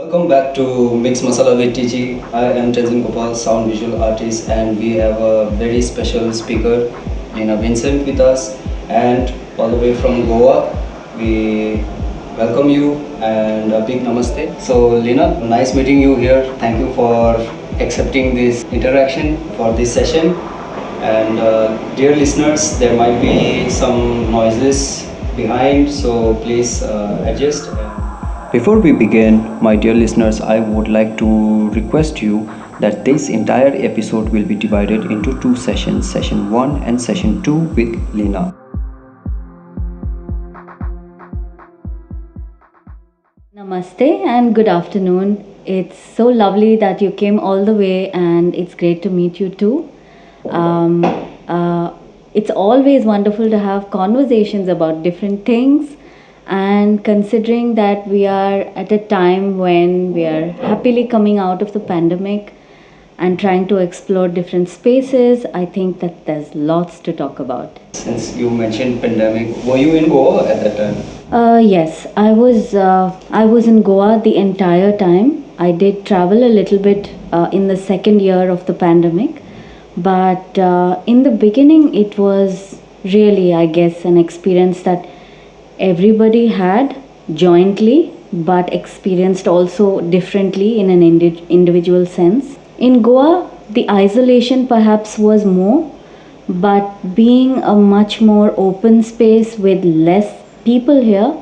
Welcome back to Mix Masala with TG. I am Tenzin Gopal, sound visual artist, and we have a very special speaker, Lina Vincent, with us, and all the way from Goa. We welcome you and a big namaste. So, Lina, nice meeting you here. Thank you for accepting this interaction for this session. And dear listeners, there might be some noises behind, so please adjust. Before we begin, my dear listeners, I would like to request you that this entire episode will be divided into two sessions, session 1 and session 2 with Lina. Namaste and good afternoon. It's so lovely that you came all the way, and it's great to meet you too. Um, uh, it's always wonderful to have conversations about different things, and considering that we are at a time when we are happily coming out of the pandemic and trying to explore different spaces, I think that there's lots to talk about. Since you mentioned pandemic, were you in Goa at that time? Yes, I was in Goa the entire time. I did travel a little bit in the second year of the pandemic, but in the beginning, it was really, I guess, an experience that everybody had jointly, but experienced also differently in an individual sense. In Goa, the isolation perhaps was more, but being a much more open space with less people here,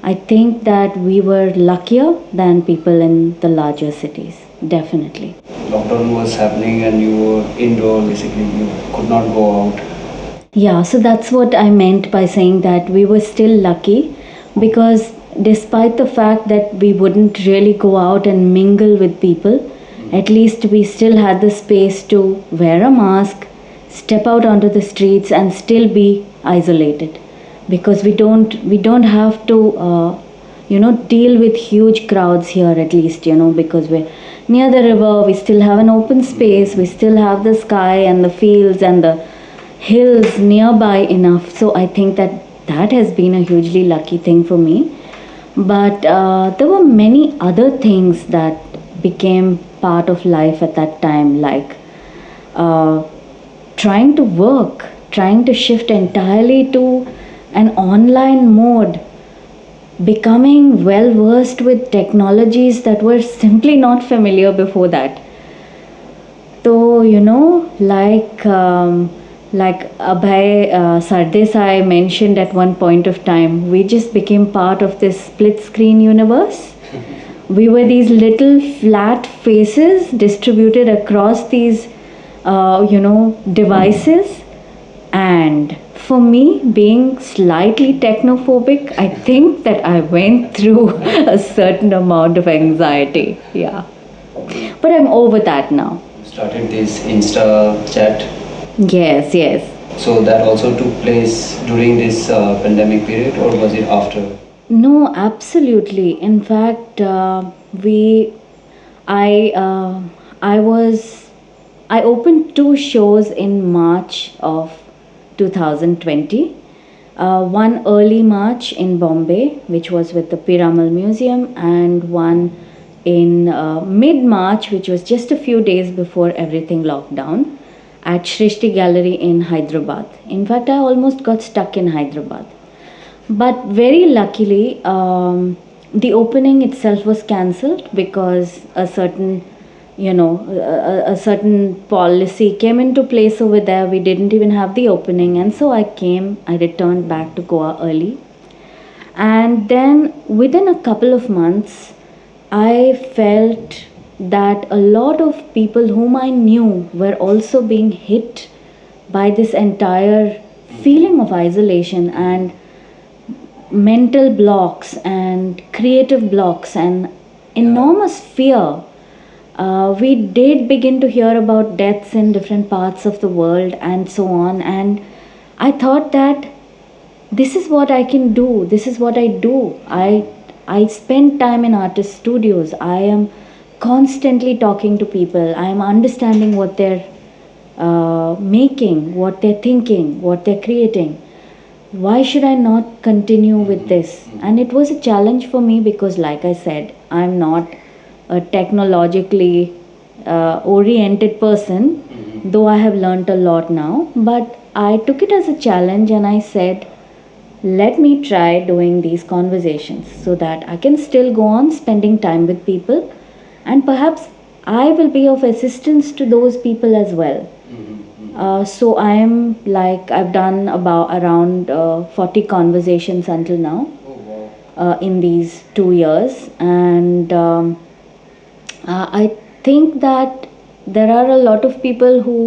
I think that we were luckier than people in the larger cities. Definitely. Lockdown was happening and you were indoor, basically, you could not go out. Yeah, so that's what I meant by saying that we were still lucky, because despite the fact that we wouldn't really go out and mingle with people, at least we still had the space to wear a mask, step out onto the streets, and still be isolated, because we don't have to deal with huge crowds here, at least, because we're near the river. We still have an open space, we still have the sky and the fields and the hills nearby enough. So I think that that has been a hugely lucky thing for me. But there were many other things that became part of life at that time, like uh, trying to work, trying to shift entirely to an online mode, becoming well versed with technologies that were simply not familiar before that. So, like Abhay Sardesai mentioned at one point of time, we just became part of this split screen universe. We were these little flat faces distributed across these, devices. And for me, being slightly technophobic, I think that I went through a certain amount of anxiety. Yeah. But I'm over that now. Started this Insta chat. Yes, yes. So that also took place during this pandemic period, or was it after? No, absolutely. In fact, I, uh, I was, I opened two shows in March of 2020. One early March in Bombay, which was with the Piramal Museum, and one in mid March, which was just a few days before everything locked down, at Shrishti Gallery in Hyderabad. In fact, I almost got stuck in Hyderabad. But very luckily, the opening itself was cancelled because a certain policy came into place over there. We didn't even have the opening, and so I returned back to Goa early. And then within a couple of months, I felt that a lot of people whom I knew were also being hit by this entire feeling of isolation and mental blocks and creative blocks and enormous fear. We did begin to hear about deaths in different parts of the world and so on. And I thought that this is what I can do. This is what I do. I spend time in artist studios. I am constantly talking to people. I am understanding what they're making, what they're thinking, what they're creating. Why should I not continue with this? And it was a challenge for me because, like I said, I'm not a technologically oriented person, though I have learnt a lot now. But I took it as a challenge and I said, let me try doing these conversations so that I can still go on spending time with people, and perhaps I will be of assistance to those people as well. So I am like, I've done about around 40 conversations until now in these 2 years, and I think that there are a lot of people who,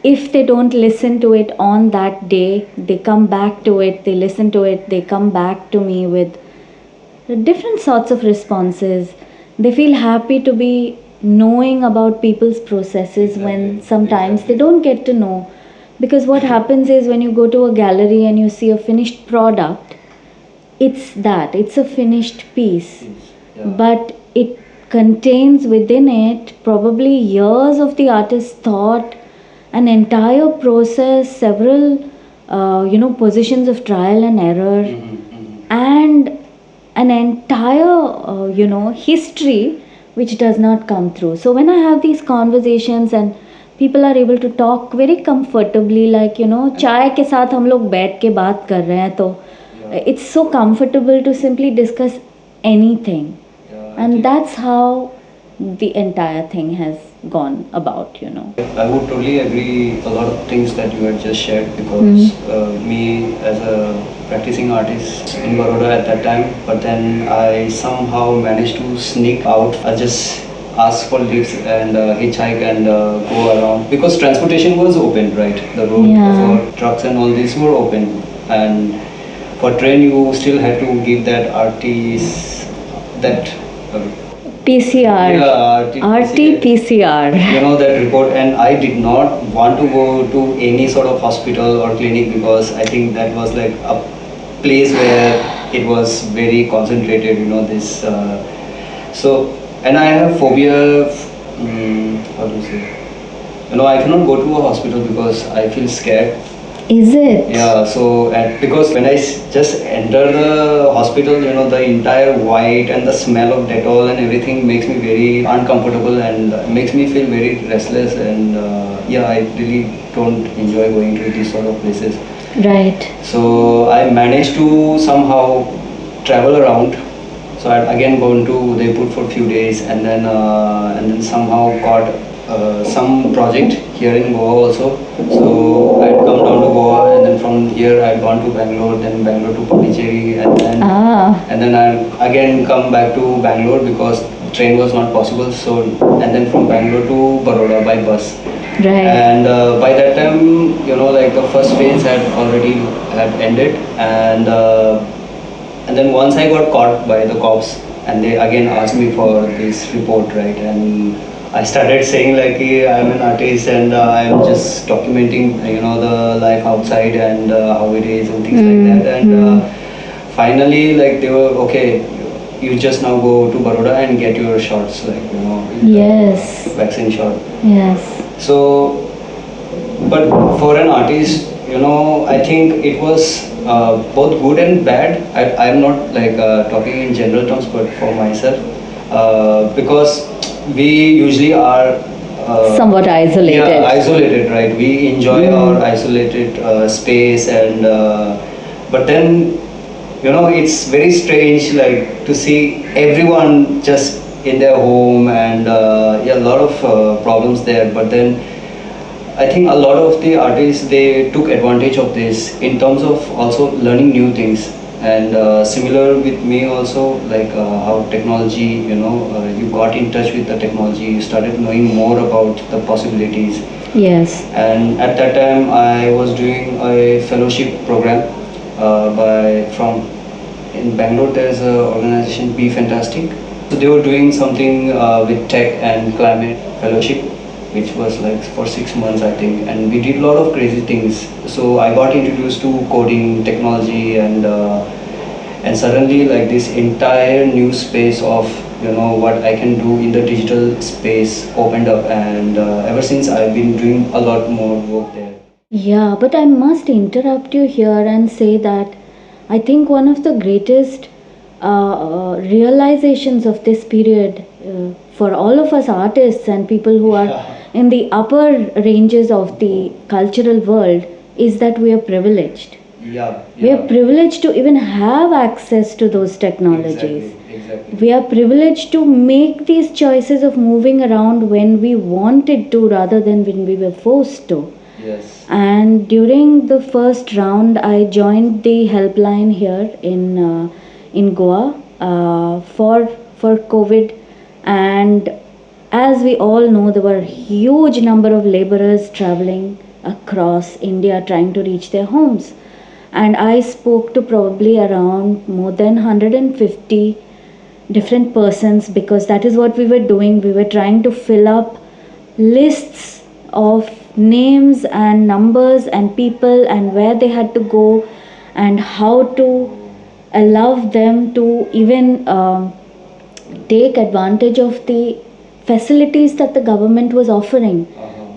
if they don't listen to it on that day, they come back to it, they listen to it, they come back to me with different sorts of responses. They feel happy to be knowing about people's processes when sometimes they don't get to know. Because what happens is when you go to a gallery and you see a finished product, it's a finished piece, but it contains within it probably years of the artist's thought, an entire process, several positions of trial and error, and an entire history which does not come through. So when I have these conversations and people are able to talk very comfortably, like चाय के साथ हम लोग बैठ के बात कर रहे हैं, तो it's so comfortable to simply discuss anything. And that's how the entire thing has gone about. I would totally agree a lot of things that you had just shared, because me as a practicing artist in Baroda at that time, but then I somehow managed to sneak out. I just ask for lifts and hitchhike and go around, because transportation was open, right? The road for trucks and all these were open, and for train you still had to give that that PCR. Yeah, RT-PCR. That report, and I did not want to go to any sort of hospital or clinic, because I think that was like a place where it was very concentrated, this. So, and I have phobia, how do you say? I cannot go to a hospital because I feel scared. Is it? Yeah, so because when I just enter the hospital, the entire white and the smell of Dettol and everything makes me very uncomfortable and makes me feel very restless, and I really don't enjoy going to these sort of places. Right. So I managed to somehow travel around. So I'd again gone to Udaipur for a few days, and then somehow got some project here in Goa also. So I'd come down to Goa, and then from here I'd gone to Bangalore, then Bangalore to Pondicherry, and then I'd again come back to Bangalore because train was not possible. So, and then from Bangalore to Baroda by bus. Right. And by that time, like the first phase had already ended, and then once I got caught by the cops, and they again asked me for this report, right? And I started saying like, hey, I'm an artist and I'm just documenting, the life outside and how it is and things like that. And finally, like they were, okay, you just now go to Baroda and get your shots, like, yes, vaccine shot. Yes. So, but for an artist, I think it was both good and bad. I'm not like talking in general terms, but for myself, because we usually are somewhat isolated. Yeah, isolated, right? We enjoy our isolated space, and but then it's very strange, like to see everyone just in their home, and a lot of problems there. But then I think a lot of the artists, they took advantage of this in terms of also learning new things. And similar with me also, like how technology, you got in touch with the technology, you started knowing more about the possibilities. Yes. And at that time I was doing a fellowship program from in Bangalore. There's an organization, Be Fantastic. So they were doing something with tech and climate fellowship, which was like for 6 months, I think, and we did a lot of crazy things. So I got introduced to coding, technology, and suddenly like this entire new space of what I can do in the digital space opened up, and ever since I've been doing a lot more work there. Yeah, but I must interrupt you here and say that I think one of the greatest realizations of this period for all of us artists and people who are in the upper ranges of the cultural world is that we are privileged. Yeah, We are privileged to even have access to those technologies. Exactly. We are privileged to make these choices of moving around when we wanted to rather than when we were forced to. Yes. And during the first round, I joined the helpline here in Goa for COVID, and as we all know, there were a huge number of laborers traveling across India trying to reach their homes, and I spoke to probably around more than 150 different persons because that is what we were doing. We were trying to fill up lists of names and numbers and people and where they had to go and how to allow them to even take advantage of the facilities that the government was offering.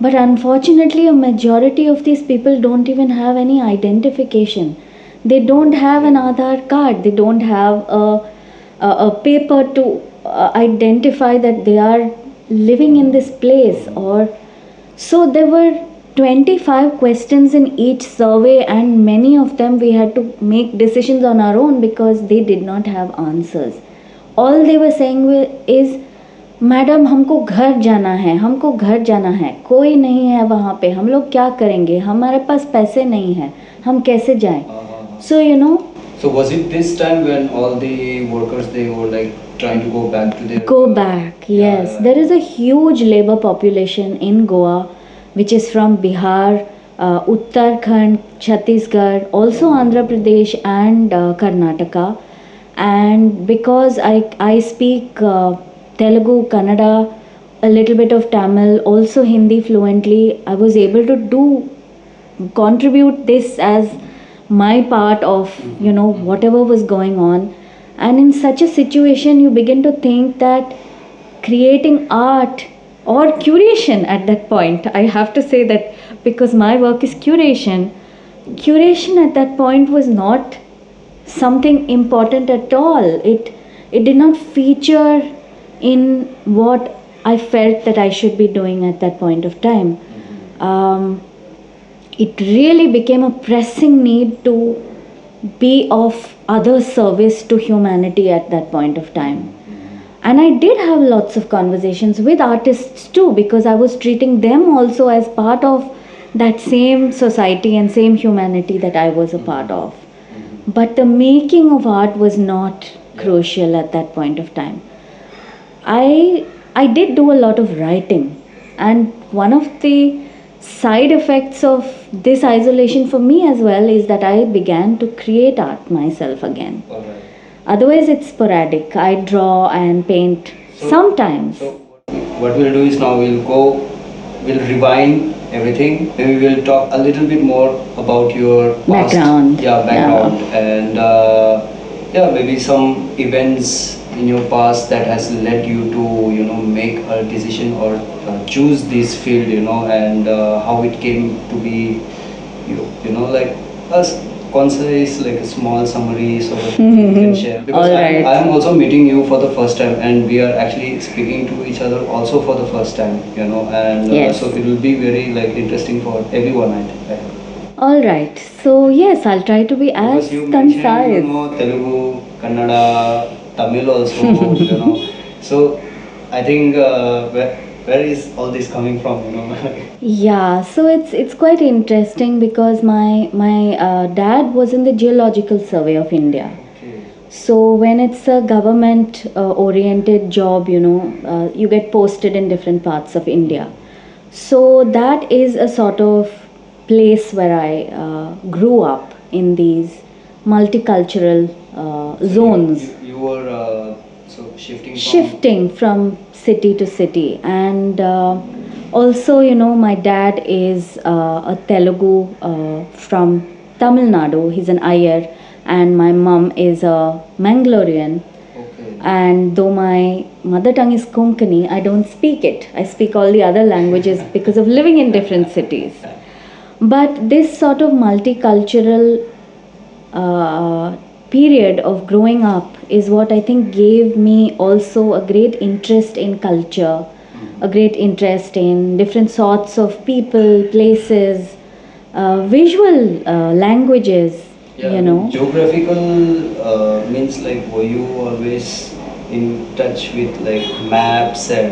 But unfortunately, a majority of these people don't even have any identification. They don't have an Aadhaar card. They don't have a paper to identify that they are living in this place. Or so there were 25 questions in each survey, and many of them we had to make decisions on our own because they did not have answers. All they were saying is, madam हमको घर जाना है, हमको घर जाना है, कोई नहीं है वहाँ पे, हम लोग क्या करेंगे, हमारे पास पैसे नहीं है, हम कैसे जाएं? So you know. So was it this time when all the workers they were like trying to go back to their? Go back, yes. Yeah. There is a huge labor population in Goa, which is from Bihar, Uttarakhand, Chhattisgarh, also Andhra Pradesh and Karnataka. And because I speak Telugu, Kannada, a little bit of Tamil, also Hindi fluently, I was able to contribute this as my part of whatever was going on. And in such a situation you begin to think that creating art or curation at that point, I have to say that because my work is curation at that point was not something important at all. It did not feature in what I felt that I should be doing at that point of time. It really became a pressing need to be of other service to humanity at that point of time. And I did have lots of conversations with artists too, because I was treating them also as part of that same society and same humanity that I was a part of. But the making of art was not crucial at that point of time. I did do a lot of writing, and one of the side effects of this isolation for me as well is that I began to create art myself again. Alright. Otherwise it's sporadic. I draw and paint sometimes. So what we'll do is now we'll rewind everything. Maybe we'll talk a little bit more about your past. Background. Background. And maybe some events in your past that has led you to make a decision or choose this field, and how it came to be, like us concise, like a small summary sort of you can share, because Alright. I'm also meeting you for the first time and we are actually speaking to each other also for the first time, and Yes. so it will be very like interesting for everyone, I think. Alright, so yes, I'll try to be as Because you mentioned, concise. Telugu, Kannada, Tamil also, So I think where is all this coming from, Yeah, so it's quite interesting because my dad was in the Geological Survey of India. Okay. So when it's a government oriented job, you get posted in different parts of India. So that is a sort of place where I grew up in these multicultural zones. You were Shifting from city to city, and also my dad is a Telugu from Tamil Nadu. He's an Iyer, and my mom is a Mangalorean. Okay. And though my mother tongue is Konkani, I don't speak it. I speak all the other languages because of living in different cities. But this sort of multicultural period of growing up is what I think gave me also a great interest in culture, a great interest in different sorts of people, places, visual languages, Yeah, you I know. mean, geographical means like were you always in touch with like maps and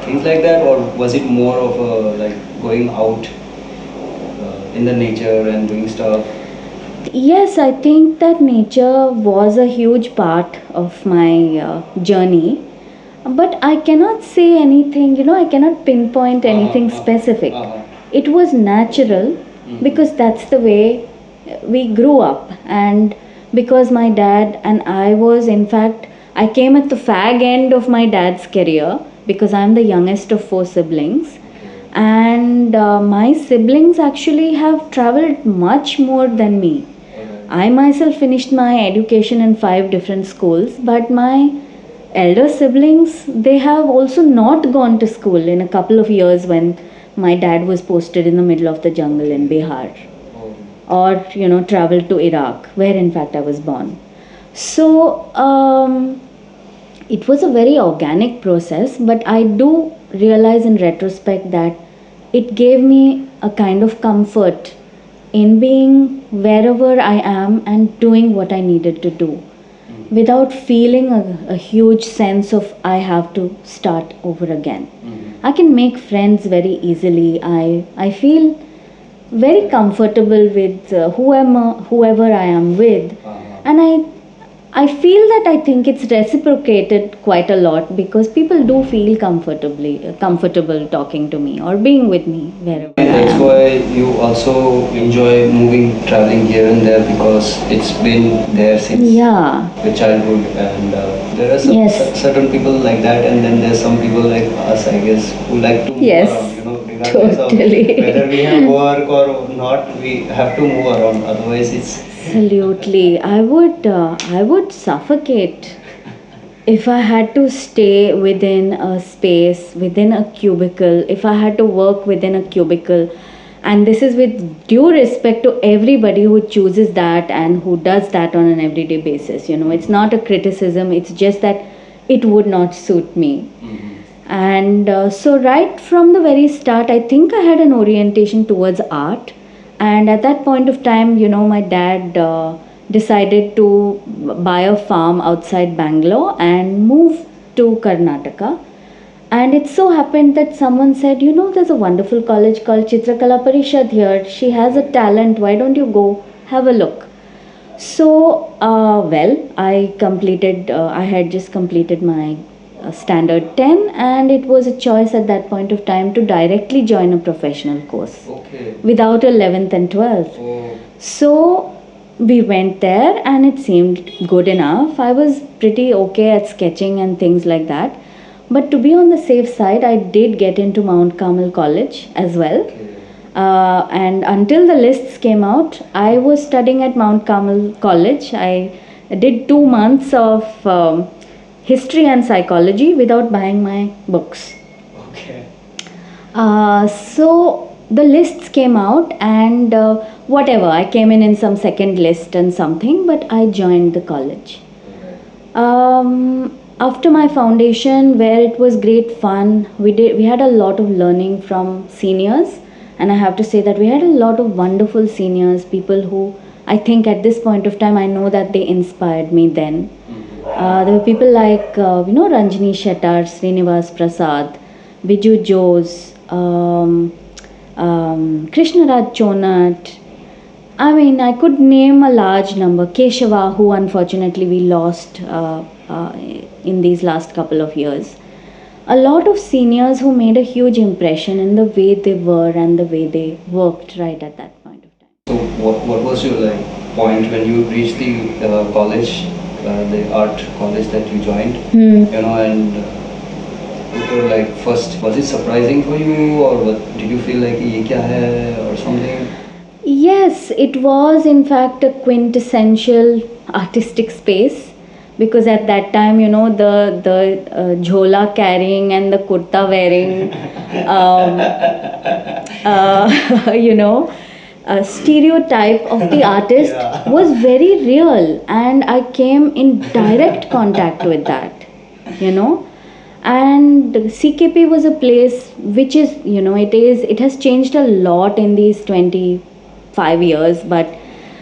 things like that, or was it more of a like going out in the nature and doing stuff? Yes, I think that nature was a huge part of my journey. But I cannot say anything, I cannot pinpoint anything specific. It was natural because that's the way we grew up. And because my dad and I was, in fact, I came at the fag end of my dad's career because I'm the youngest of four siblings. And my siblings actually have traveled much more than me. I myself finished my education in 5 different schools, but my elder siblings, they have also not gone to school in a couple of years when my dad was posted in the middle of the jungle in Bihar, or traveled to Iraq, where in fact I was born. So it was a very organic process, but I do realize in retrospect that it gave me a kind of comfort in being wherever I am and doing what I needed to do without feeling a huge sense of I have to start over again. I can make friends very easily. I feel very comfortable with whoever I am with, and I feel that I think it's reciprocated quite a lot because people do feel comfortable talking to me or being with me wherever I That's am. why you also enjoy moving, traveling here and there because it's been there since Yeah. your childhood, and there are some Yes. certain people like that, and then there's some people like us, I guess, who like to move Yes. around. Regardless Totally. of whether we have work or not, we have to move around. Otherwise, it's Absolutely. I would suffocate if I had to stay within a space, within a cubicle, if I had to work within a cubicle. And this is with due respect to everybody who chooses that and who does that on an everyday basis. It's not a criticism, it's just that it would not suit me. And so, right from the very start, I think I had an orientation towards art. And at that point of time, my dad decided to buy a farm outside Bangalore and move to Karnataka. And it so happened that someone said, there's a wonderful college called Chitrakala Parishad here. She has a talent. Why don't you go have a look? So, I had just completed my standard 10, and it was a choice at that point of time to directly join a professional course okay. without 11th and 12th. Oh, So, we went there and it seemed good enough. I was pretty okay at sketching and things like that. But to be on the safe side, I did get into Mount Carmel College as well. okay. And until the lists came out, I was studying at Mount Carmel College. I did 2 months of history and psychology without buying my books. Okay. So the lists came out, and whatever, I came in some second list and something, but I joined the college. After my foundation, where it was great fun, we had a lot of learning from seniors, and I have to say that we had a lot of wonderful seniors, people who I think at this point of time I know that they inspired me then. There were people like Ranjini Shettar, Srinivas Prasad, Biju Jose, Krishnaraj Chonat. I mean, I could name a large number. Keshava, who unfortunately we lost in these last couple of years. A lot of seniors who made a huge impression in the way they were and the way they worked right at that point of time. So, what was your like point when you reached the college, the art college that you joined? And what were like first? Was it surprising for you, or did you feel like ye kya hai or something? Yes, it was in fact a quintessential artistic space because at that time, the jhola carrying and the kurta wearing, um, stereotype of the artist Yeah. was very real, and I came in direct contact with that, you know. And CKP was a place which is, it has changed a lot in these 25 years, but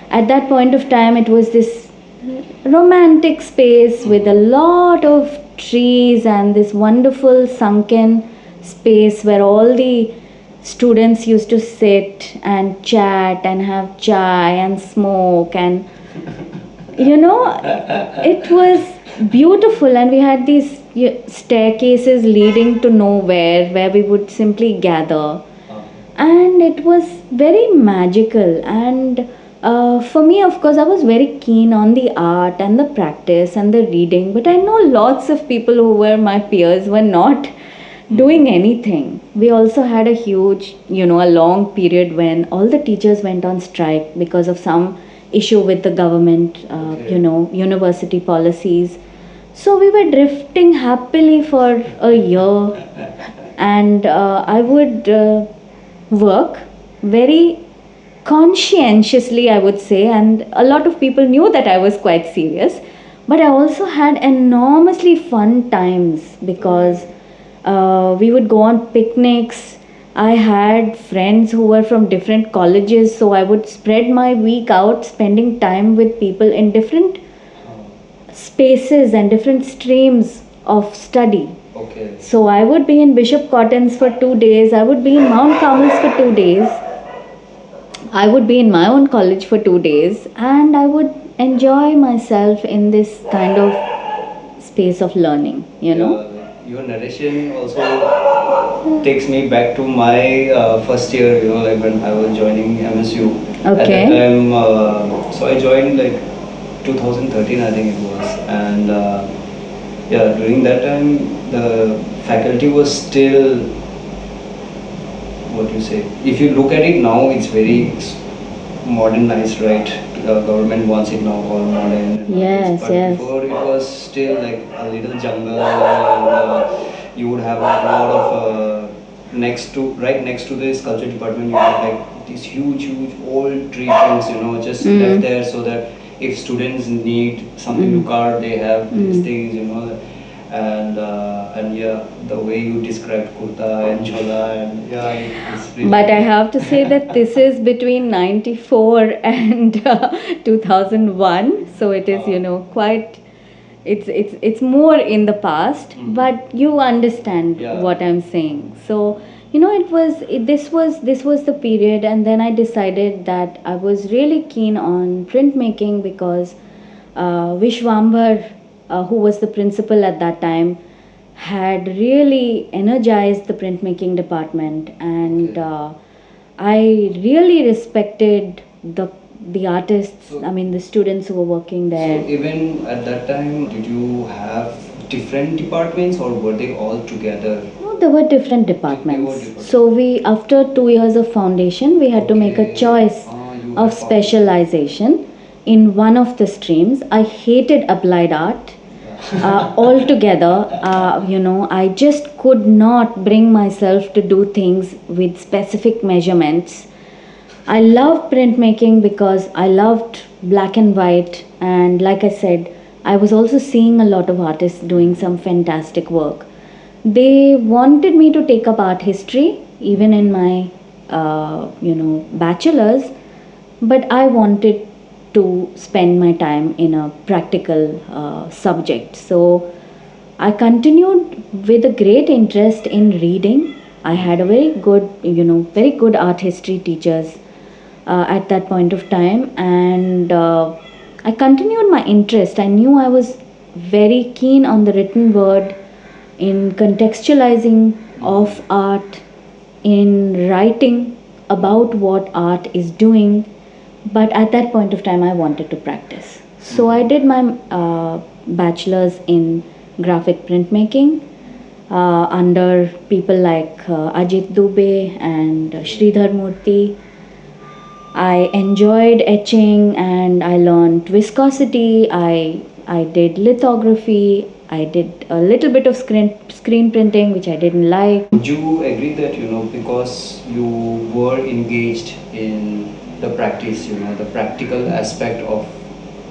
at that point of time it was this romantic space with a lot of trees and this wonderful sunken space where all the students used to sit and chat and have chai and smoke, and it was beautiful. And we had these staircases leading to nowhere where we would simply gather, and it was very magical. And for me, of course, I was very keen on the art and the practice and the reading, but I know lots of people who were my peers were not doing anything. We also had a huge, a long period when all the teachers went on strike because of some issue with the government, university policies. So we were drifting happily for a year, and I would work very conscientiously, I would say, and a lot of people knew that I was quite serious. But I also had enormously fun times because we would go on picnics. I had friends who were from different colleges, so I would spread my week out spending time with people in different spaces and different streams of study. Okay. So I would be in Bishop Cotton's for 2 days, I would be in Mount Carmel's for 2 days, I would be in my own college for 2 days, and I would enjoy myself in this kind of space of learning, Your narration also takes me back to my first year, like when I was joining MSU. At Okay. that time, so I joined like 2013, I think it was. And yeah, during that time, the faculty was still, what you say, if you look at it now, it's very modernized, right? The government wants it now all modern and all Yes, this. But yes. before it was still like a little jungle, and you would have a lot of right next to this culture department, you have like these huge old tree trunks, just left there so that if students need something to carve, they have these things, and yeah, the way you described kurta and chola, and yeah, it's really But I have to say that this is between 94 and 2001, so it is, quite, it's more in the past, but you understand Yeah. what I'm saying. So, this was the period, and then I decided that I was really keen on printmaking because Vishwambar, who was the principal at that time, had really energized the printmaking department, and I really respected the artists. So- I mean, the students who were working there. So even at that time, did you have different departments or were they all together? No, there were different departments. different. So we, after 2 years of foundation, we had to make a Okay. choice You of had specialization in one of the streams. I hated applied art altogether. I just could not bring myself to do things with specific measurements. I loved printmaking because I loved black and white, and like I said, I was also seeing a lot of artists doing some fantastic work. They wanted me to take up art history even in my bachelor's, but I wanted to spend my time in a practical subject. So I continued with a great interest in reading. I had a very good art history teachers at that point of time, and I continued my interest. I knew I was very keen on the written word, in contextualizing of art, in writing about what art is doing. But at that point of time, I wanted to practice. So I did my bachelor's in graphic printmaking under people like Ajit Dubey and Sridhar Murthy. I enjoyed etching and I learned viscosity. I did lithography. I did a little bit of screen printing, which I didn't like. Would you agree that, because you were engaged in the practice, the practical aspect of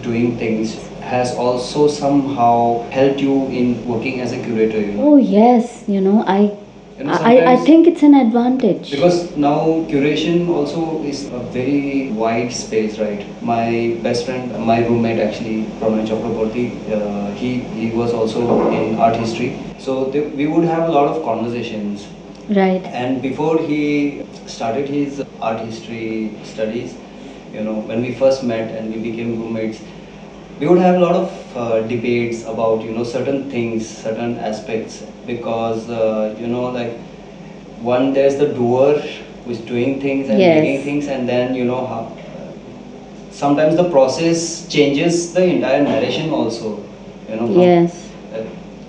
doing things has also somehow helped you in working as a curator. Oh, yes, I Sometimes think it's an advantage. because now curation also is a very wide space, right? My best friend, my roommate actually, Pranay Chakraborty, he was also in art history. So we would have a lot of conversations. Right. And before he started his art history studies, when we first met and we became roommates, we would have a lot of debates about certain things, certain aspects, because like one, there's the doer who's doing things and Yes. making things, and then how sometimes the process changes the entire narration also. Yes.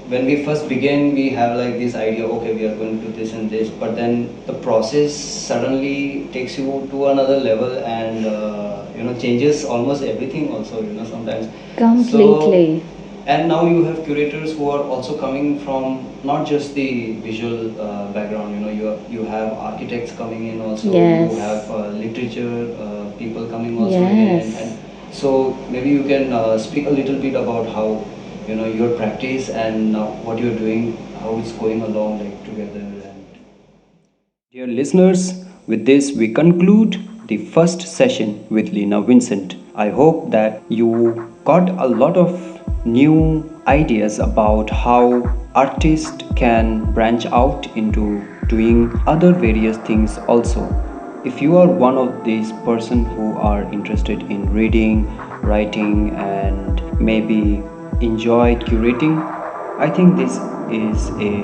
When we first begin, we have like this idea, okay, we are going to do this and this, but then the process suddenly takes you to another level, and changes almost everything also, sometimes. Completely. So, and now you have curators who are also coming from not just the visual background. You have architects coming in also. Yes. You have literature people coming also Yes. in, and so maybe you can speak a little bit about how your practice and now what you're doing, how it's going along like together. And dear listeners, with this we conclude the first session with Lena Vincent. I hope that you got a lot of new ideas about how artists can branch out into doing other various things also. If you are one of these person who are interested in reading, writing, and maybe enjoy curating, I think this is a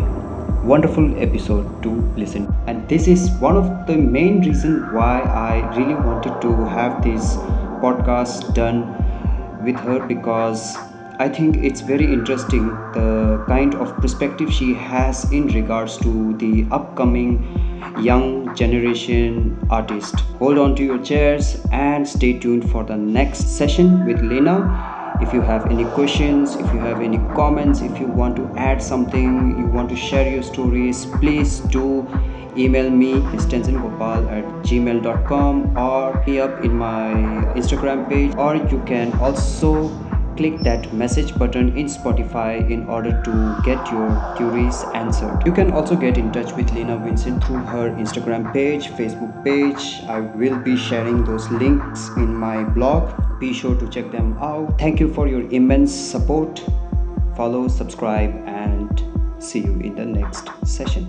wonderful episode to listen. And this is one of the main reason why I really wanted to have this podcast done with her, because I think it's very interesting the kind of perspective she has in regards to the upcoming young generation artist. Hold on to your chairs and stay tuned for the next session with Lena. If you have any questions, if you have any comments, if you want to add something, you want to share your stories, please do email me stenzengopal@gmail.com, or me up in my Instagram page, or you can also click that message button in Spotify in order to get your queries answered. You can also get in touch with Lena Vincent through her Instagram page, Facebook page. I will be sharing those links in my blog. Be sure to check them out. Thank you for your immense support. Follow, subscribe, and see you in the next session.